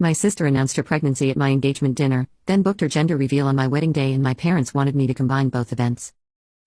My sister announced her pregnancy at my engagement dinner, then booked her gender reveal on my wedding day, and my parents wanted me to combine both events.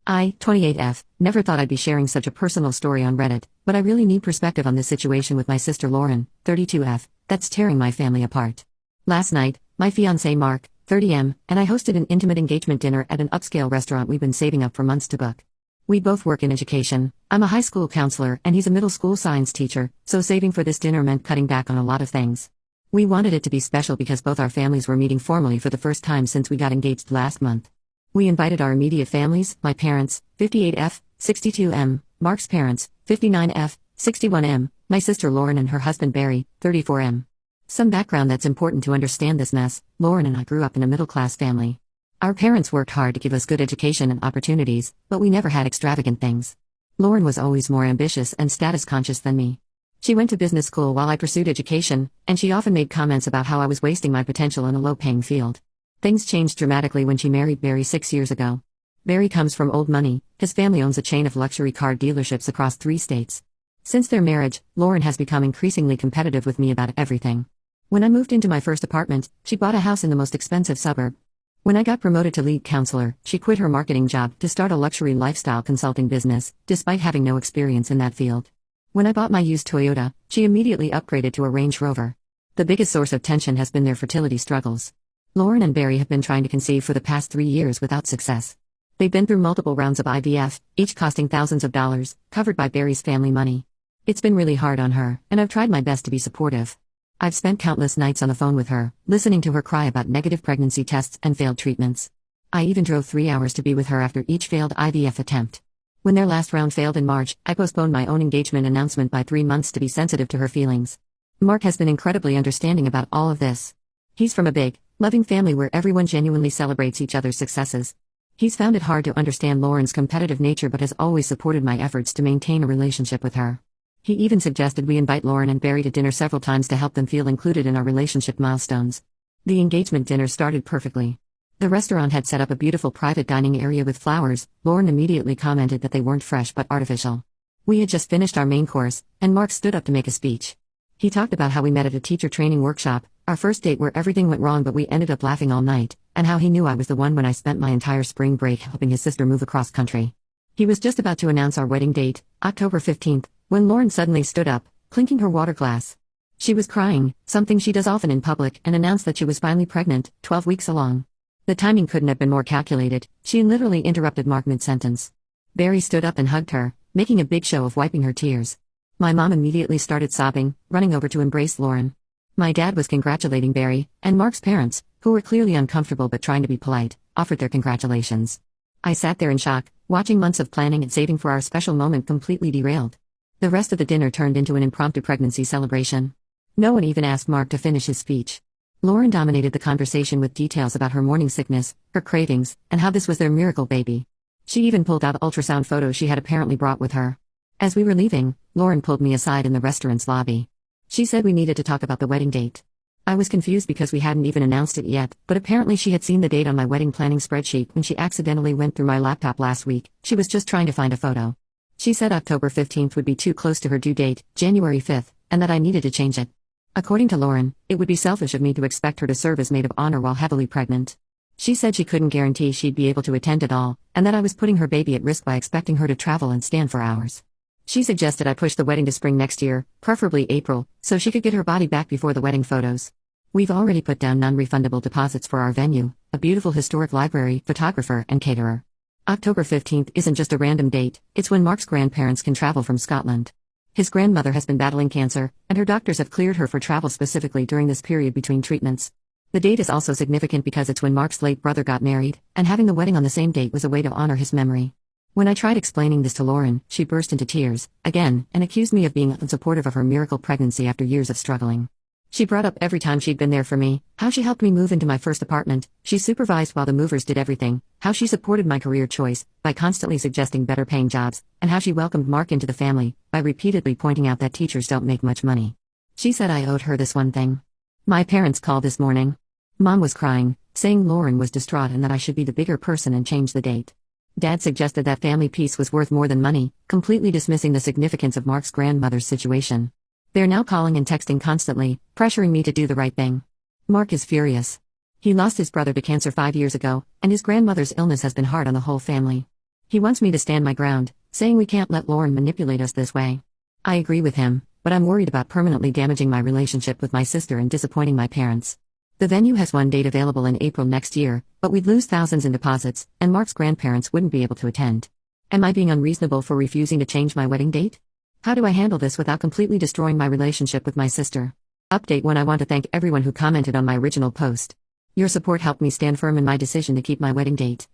I, 28F, never thought I'd be sharing such a personal story on Reddit, but I really need perspective on this situation with my sister Lauren, 32F, that's tearing my family apart. Last night, my fiancé Mark, 30M, and I hosted an intimate engagement dinner at an upscale restaurant we've been saving up for months to book. We both work in education. I'm a high school counselor and he's a middle school science teacher, so saving for this dinner meant cutting back on a lot of things. We wanted it to be special because both our families were meeting formally for the first time since we got engaged last month. We invited our immediate families, my parents, 58F, 62M, Mark's parents, 59F, 61M, my sister Lauren and her husband Barry, 34M. Some background that's important to understand this mess: Lauren and I grew up in a middle-class family. Our parents worked hard to give us good education and opportunities, but we never had extravagant things. Lauren was always more ambitious and status-conscious than me. She went to business school while I pursued education, and she often made comments about how I was wasting my potential in a low-paying field. Things changed dramatically when she married Barry 6 years ago. Barry comes from old money. His family owns a chain of luxury car dealerships across 3 states. Since their marriage, Lauren has become increasingly competitive with me about everything. When I moved into my first apartment, she bought a house in the most expensive suburb. When I got promoted to lead counselor, she quit her marketing job to start a luxury lifestyle consulting business, despite having no experience in that field. When I bought my used Toyota, she immediately upgraded to a Range Rover. The biggest source of tension has been their fertility struggles. Lauren and Barry have been trying to conceive for the past 3 years without success. They've been through multiple rounds of IVF, each costing thousands of dollars, covered by Barry's family money. It's been really hard on her, and I've tried my best to be supportive. I've spent countless nights on the phone with her, listening to her cry about negative pregnancy tests and failed treatments. I even drove 3 hours to be with her after each failed IVF attempt. When their last round failed in March, I postponed my own engagement announcement by 3 months to be sensitive to her feelings. Mark has been incredibly understanding about all of this. He's from a big, loving family where everyone genuinely celebrates each other's successes. He's found it hard to understand Lauren's competitive nature but has always supported my efforts to maintain a relationship with her. He even suggested we invite Lauren and Barry to dinner several times to help them feel included in our relationship milestones. The engagement dinner started perfectly. The restaurant had set up a beautiful private dining area with flowers. Lauren immediately commented that they weren't fresh but artificial. We had just finished our main course, and Mark stood up to make a speech. He talked about how we met at a teacher training workshop, our first date where everything went wrong but we ended up laughing all night, and how he knew I was the one when I spent my entire spring break helping his sister move across country. He was just about to announce our wedding date, October 15th, when Lauren suddenly stood up, clinking her water glass. She was crying, something she does often in public, and announced that she was finally pregnant, 12 weeks along. The timing couldn't have been more calculated. She literally interrupted Mark mid-sentence. Barry stood up and hugged her, making a big show of wiping her tears. My mom immediately started sobbing, running over to embrace Lauren. My dad was congratulating Barry, and Mark's parents, who were clearly uncomfortable but trying to be polite, offered their congratulations. I sat there in shock, watching months of planning and saving for our special moment completely derailed. The rest of the dinner turned into an impromptu pregnancy celebration. No one even asked Mark to finish his speech. Lauren dominated the conversation with details about her morning sickness, her cravings, and how this was their miracle baby. She even pulled out ultrasound photos she had apparently brought with her. As we were leaving, Lauren pulled me aside in the restaurant's lobby. She said we needed to talk about the wedding date. I was confused because we hadn't even announced it yet, but apparently she had seen the date on my wedding planning spreadsheet when she accidentally went through my laptop last week. She was just trying to find a photo. She said October 15th would be too close to her due date, January 5th, and that I needed to change it. According to Lauren, it would be selfish of me to expect her to serve as maid of honor while heavily pregnant. She said she couldn't guarantee she'd be able to attend at all, and that I was putting her baby at risk by expecting her to travel and stand for hours. She suggested I push the wedding to spring next year, preferably April, so she could get her body back before the wedding photos. We've already put down non-refundable deposits for our venue, a beautiful historic library, photographer, and caterer. October 15th isn't just a random date, it's when Mark's grandparents can travel from Scotland. His grandmother has been battling cancer, and her doctors have cleared her for travel specifically during this period between treatments. The date is also significant because it's when Mark's late brother got married, and having the wedding on the same date was a way to honor his memory. When I tried explaining this to Lauren, she burst into tears, again, and accused me of being unsupportive of her miracle pregnancy after years of struggling. She brought up every time she'd been there for me, how she helped me move into my first apartment, she supervised while the movers did everything, how she supported my career choice by constantly suggesting better paying jobs, and how she welcomed Mark into the family by repeatedly pointing out that teachers don't make much money. She said I owed her this one thing. My parents called this morning. Mom was crying, saying Lauren was distraught and that I should be the bigger person and change the date. Dad suggested that family peace was worth more than money, completely dismissing the significance of Mark's grandmother's situation. They're now calling and texting constantly, pressuring me to do the right thing. Mark is furious. He lost his brother to cancer 5 years ago, and his grandmother's illness has been hard on the whole family. He wants me to stand my ground, saying we can't let Lauren manipulate us this way. I agree with him, but I'm worried about permanently damaging my relationship with my sister and disappointing my parents. The venue has one date available in April next year, but we'd lose thousands in deposits, and Mark's grandparents wouldn't be able to attend. Am I being unreasonable for refusing to change my wedding date? How do I handle this without completely destroying my relationship with my sister? Update 1: I want to thank everyone who commented on my original post. Your support helped me stand firm in my decision to keep my wedding date.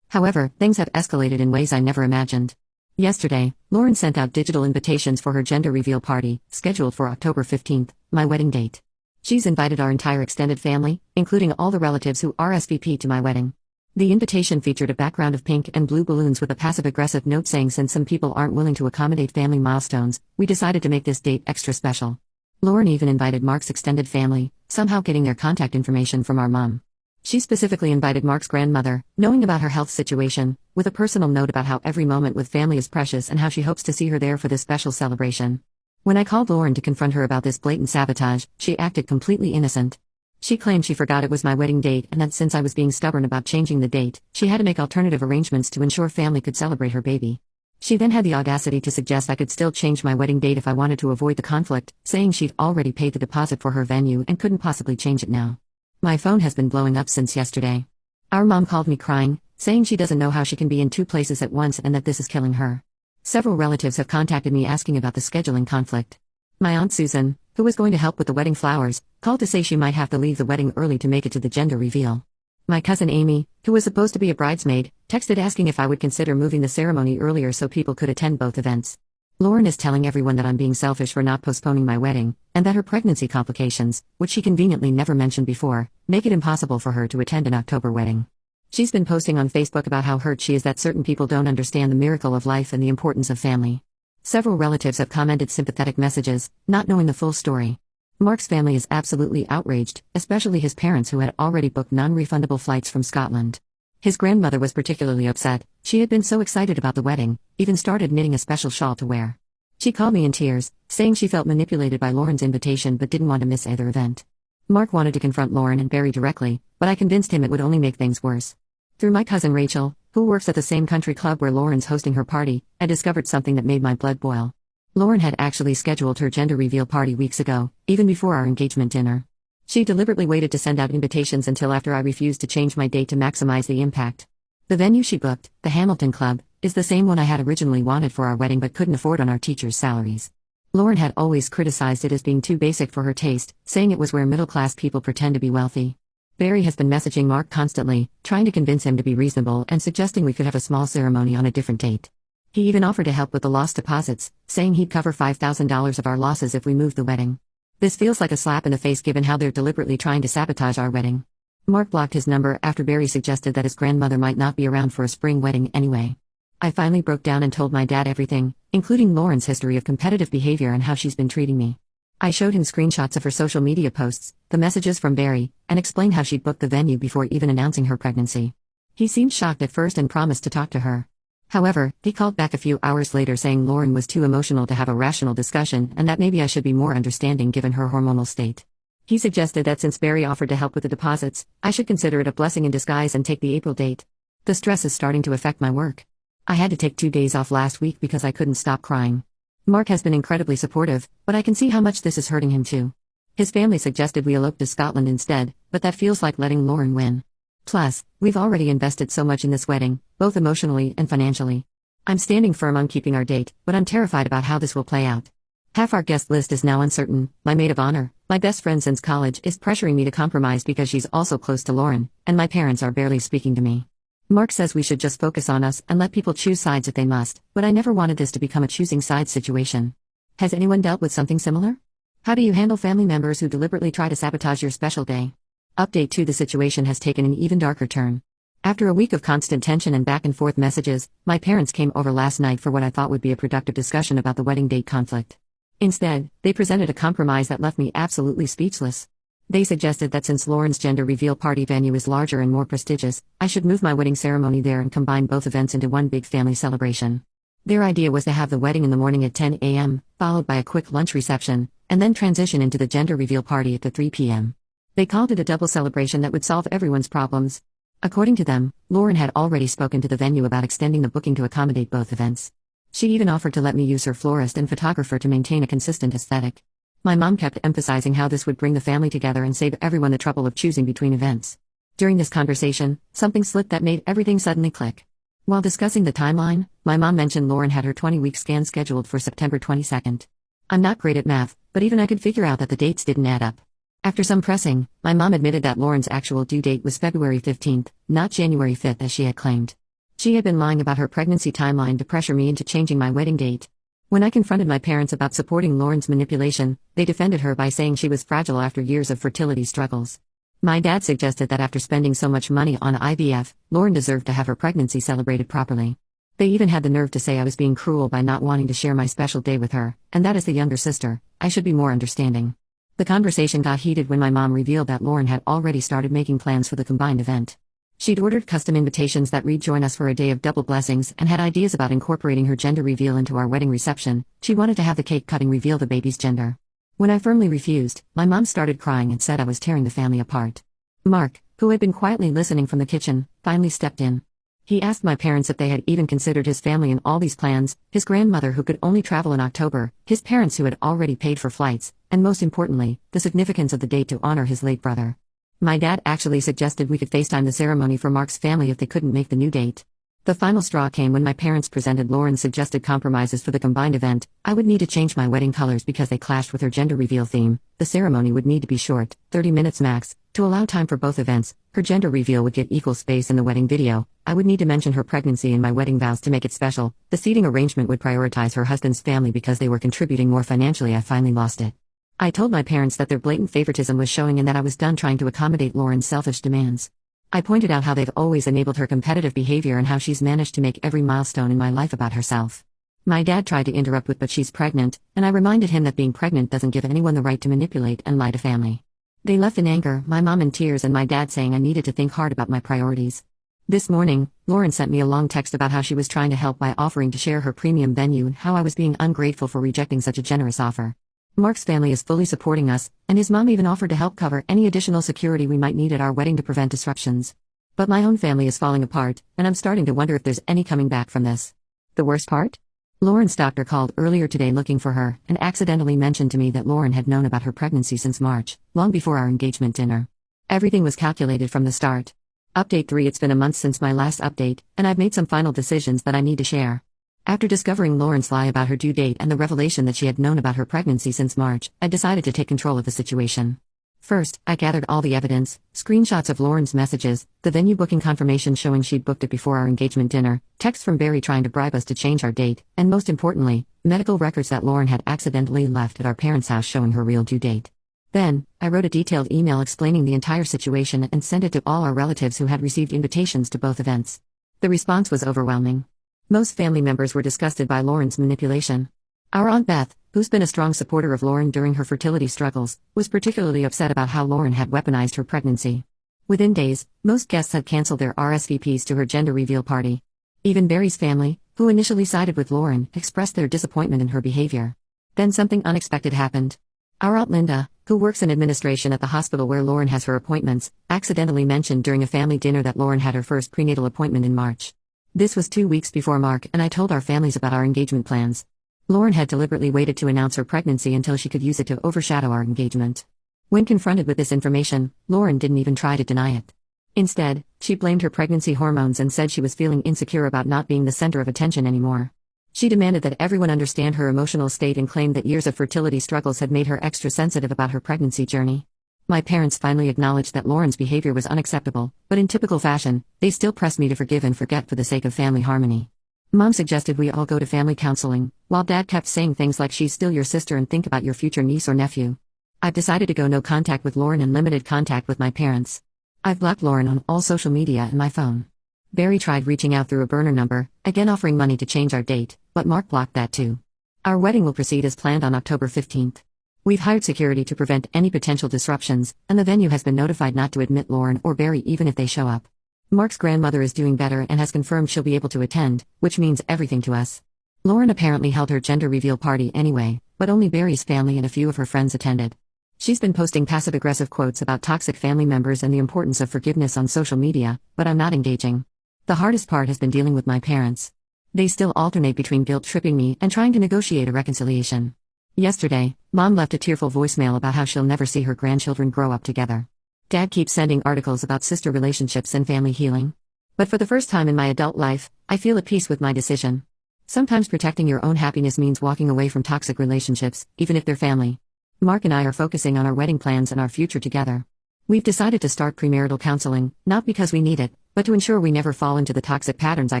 However, things have escalated in ways I never imagined. Yesterday, Lauren sent out digital invitations for her gender reveal party, scheduled for October 15th, my wedding date. She's invited our entire extended family, including all the relatives who RSVP'd to my wedding. The invitation featured a background of pink and blue balloons with a passive-aggressive note saying, since some people aren't willing to accommodate family milestones, we decided to make this date extra special. Lauren even invited Mark's extended family, somehow getting their contact information from our mom. She specifically invited Mark's grandmother, knowing about her health situation, with a personal note about how every moment with family is precious and how she hopes to see her there for this special celebration. When I called Lauren to confront her about this blatant sabotage, she acted completely innocent. She claimed she forgot it was my wedding date and that since I was being stubborn about changing the date, she had to make alternative arrangements to ensure family could celebrate her baby. She then had the audacity to suggest I could still change my wedding date if I wanted to avoid the conflict, saying she'd already paid the deposit for her venue and couldn't possibly change it now. My phone has been blowing up since yesterday. Our mom called me crying, saying she doesn't know how she can be in 2 places at once and that this is killing her. Several relatives have contacted me asking about the scheduling conflict. My aunt Susan, who was going to help with the wedding flowers, called to say she might have to leave the wedding early to make it to the gender reveal. My cousin Amy, who was supposed to be a bridesmaid, texted asking if I would consider moving the ceremony earlier so people could attend both events. Lauren is telling everyone that I'm being selfish for not postponing my wedding, and that her pregnancy complications, which she conveniently never mentioned before, make it impossible for her to attend an October wedding. She's been posting on Facebook about how hurt she is that certain people don't understand the miracle of life and the importance of family. Several relatives have commented sympathetic messages, not knowing the full story. Mark's family is absolutely outraged, especially his parents who had already booked non-refundable flights from Scotland. His grandmother was particularly upset. She had been so excited about the wedding, even started knitting a special shawl to wear. She called me in tears, saying she felt manipulated by Lauren's invitation but didn't want to miss either event. Mark wanted to confront Lauren and Barry directly, but I convinced him it would only make things worse. Through my cousin Rachel, who works at the same country club where Lauren's hosting her party, I discovered something that made my blood boil. Lauren had actually scheduled her gender reveal party weeks ago, even before our engagement dinner. She deliberately waited to send out invitations until after I refused to change my date to maximize the impact. The venue she booked, the Hamilton Club, is the same one I had originally wanted for our wedding but couldn't afford on our teachers' salaries. Lauren had always criticized it as being too basic for her taste, saying it was where middle-class people pretend to be wealthy. Barry has been messaging Mark constantly, trying to convince him to be reasonable and suggesting we could have a small ceremony on a different date. He even offered to help with the lost deposits, saying he'd cover $5,000 of our losses if we moved the wedding. This feels like a slap in the face given how they're deliberately trying to sabotage our wedding. Mark blocked his number after Barry suggested that his grandmother might not be around for a spring wedding anyway. I finally broke down and told my dad everything, including Lauren's history of competitive behavior and how she's been treating me. I showed him screenshots of her social media posts, the messages from Barry, and explained how she'd booked the venue before even announcing her pregnancy. He seemed shocked at first and promised to talk to her. However, he called back a few hours later saying Lauren was too emotional to have a rational discussion and that maybe I should be more understanding given her hormonal state. He suggested that since Barry offered to help with the deposits, I should consider it a blessing in disguise and take the April date. The stress is starting to affect my work. I had to take 2 days off last week because I couldn't stop crying. Mark has been incredibly supportive, but I can see how much this is hurting him too. His family suggested we elope to Scotland instead, but that feels like letting Lauren win. Plus, we've already invested so much in this wedding, both emotionally and financially. I'm standing firm on keeping our date, but I'm terrified about how this will play out. Half our guest list is now uncertain. My maid of honor, my best friend since college, is pressuring me to compromise because she's also close to Lauren, and my parents are barely speaking to me. Mark says we should just focus on us and let people choose sides if they must, but I never wanted this to become a choosing sides situation. Has anyone dealt with something similar? How do you handle family members who deliberately try to sabotage your special day? Update 2: The situation has taken an even darker turn. After a week of constant tension and back-and-forth messages, my parents came over last night for what I thought would be a productive discussion about the wedding date conflict. Instead, they presented a compromise that left me absolutely speechless. They suggested that since Lauren's gender reveal party venue is larger and more prestigious, I should move my wedding ceremony there and combine both events into one big family celebration. Their idea was to have the wedding in the morning at 10 a.m., followed by a quick lunch reception, and then transition into the gender reveal party at 3 p.m. They called it a double celebration that would solve everyone's problems. According to them, Lauren had already spoken to the venue about extending the booking to accommodate both events. She even offered to let me use her florist and photographer to maintain a consistent aesthetic. My mom kept emphasizing how this would bring the family together and save everyone the trouble of choosing between events. During this conversation, something slipped that made everything suddenly click. While discussing the timeline, my mom mentioned Lauren had her 20-week scan scheduled for September 22nd. I'm not great at math, but even I could figure out that the dates didn't add up. After some pressing, my mom admitted that Lauren's actual due date was February 15th, not January 5th as she had claimed. She had been lying about her pregnancy timeline to pressure me into changing my wedding date. When I confronted my parents about supporting Lauren's manipulation, they defended her by saying she was fragile after years of fertility struggles. My dad suggested that after spending so much money on IVF, Lauren deserved to have her pregnancy celebrated properly. They even had the nerve to say I was being cruel by not wanting to share my special day with her, and that as the younger sister, I should be more understanding. The conversation got heated when my mom revealed that Lauren had already started making plans for the combined event. She'd ordered custom invitations that read "Join us for a day of double blessings" and had ideas about incorporating her gender reveal into our wedding reception. She wanted to have the cake cutting reveal the baby's gender. When I firmly refused, my mom started crying and said I was tearing the family apart. Mark, who had been quietly listening from the kitchen, finally stepped in. He asked my parents if they had even considered his family in all these plans, his grandmother who could only travel in October, his parents who had already paid for flights, and most importantly, the significance of the date to honor his late brother. My dad actually suggested we could FaceTime the ceremony for Mark's family if they couldn't make the new date. The final straw came when my parents presented Lauren's suggested compromises for the combined event. I would need to change my wedding colors because they clashed with her gender reveal theme. The ceremony would need to be short, 30 minutes max, to allow time for both events. Her gender reveal would get equal space in the wedding video. I would need to mention her pregnancy in my wedding vows to make it special. The seating arrangement would prioritize her husband's family because they were contributing more financially. I finally lost it. I told my parents that their blatant favoritism was showing and that I was done trying to accommodate Lauren's selfish demands. I pointed out how they've always enabled her competitive behavior and how she's managed to make every milestone in my life about herself. My dad tried to interrupt with "but she's pregnant," and I reminded him that being pregnant doesn't give anyone the right to manipulate and lie to family. They left in anger, my mom in tears and my dad saying I needed to think hard about my priorities. This morning, Lauren sent me a long text about how she was trying to help by offering to share her premium venue and how I was being ungrateful for rejecting such a generous offer. Mark's family is fully supporting us, and his mom even offered to help cover any additional security we might need at our wedding to prevent disruptions. But my own family is falling apart, and I'm starting to wonder if there's any coming back from this. The worst part? Lauren's doctor called earlier today looking for her, and accidentally mentioned to me that Lauren had known about her pregnancy since March, long before our engagement dinner. Everything was calculated from the start. Update 3: It's been a month since my last update, and I've made some final decisions that I need to share. After discovering Lauren's lie about her due date and the revelation that she had known about her pregnancy since March, I decided to take control of the situation. First, I gathered all the evidence, screenshots of Lauren's messages, the venue booking confirmation showing she'd booked it before our engagement dinner, texts from Barry trying to bribe us to change our date, and most importantly, medical records that Lauren had accidentally left at our parents' house showing her real due date. Then, I wrote a detailed email explaining the entire situation and sent it to all our relatives who had received invitations to both events. The response was overwhelming. Most family members were disgusted by Lauren's manipulation. Our Aunt Beth, who's been a strong supporter of Lauren during her fertility struggles, was particularly upset about how Lauren had weaponized her pregnancy. Within days, most guests had canceled their RSVPs to her gender reveal party. Even Barry's family, who initially sided with Lauren, expressed their disappointment in her behavior. Then something unexpected happened. Our Aunt Linda, who works in administration at the hospital where Lauren has her appointments, accidentally mentioned during a family dinner that Lauren had her first prenatal appointment in March. This was 2 weeks before Mark and I told our families about our engagement plans. Lauren had deliberately waited to announce her pregnancy until she could use it to overshadow our engagement. When confronted with this information, Lauren didn't even try to deny it. Instead, she blamed her pregnancy hormones and said she was feeling insecure about not being the center of attention anymore. She demanded that everyone understand her emotional state and claimed that years of fertility struggles had made her extra sensitive about her pregnancy journey. My parents finally acknowledged that Lauren's behavior was unacceptable, but in typical fashion, they still pressed me to forgive and forget for the sake of family harmony. Mom suggested we all go to family counseling, while Dad kept saying things like she's still your sister and think about your future niece or nephew. I've decided to go no contact with Lauren and limited contact with my parents. I've blocked Lauren on all social media and my phone. Barry tried reaching out through a burner number, again offering money to change our date, but Mark blocked that too. Our wedding will proceed as planned on October 15th. We've hired security to prevent any potential disruptions, and the venue has been notified not to admit Lauren or Barry even if they show up. Mark's grandmother is doing better and has confirmed she'll be able to attend, which means everything to us. Lauren apparently held her gender reveal party anyway, but only Barry's family and a few of her friends attended. She's been posting passive-aggressive quotes about toxic family members and the importance of forgiveness on social media, but I'm not engaging. The hardest part has been dealing with my parents. They still alternate between guilt-tripping me and trying to negotiate a reconciliation. Yesterday, Mom left a tearful voicemail about how she'll never see her grandchildren grow up together. Dad keeps sending articles about sister relationships and family healing. But for the first time in my adult life, I feel at peace with my decision. Sometimes protecting your own happiness means walking away from toxic relationships, even if they're family. Mark and I are focusing on our wedding plans and our future together. We've decided to start premarital counseling, not because we need it, but to ensure we never fall into the toxic patterns I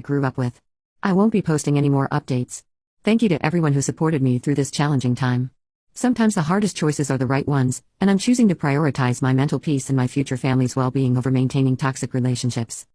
grew up with. I won't be posting any more updates. Thank you to everyone who supported me through this challenging time. Sometimes the hardest choices are the right ones, and I'm choosing to prioritize my mental peace and my future family's well-being over maintaining toxic relationships.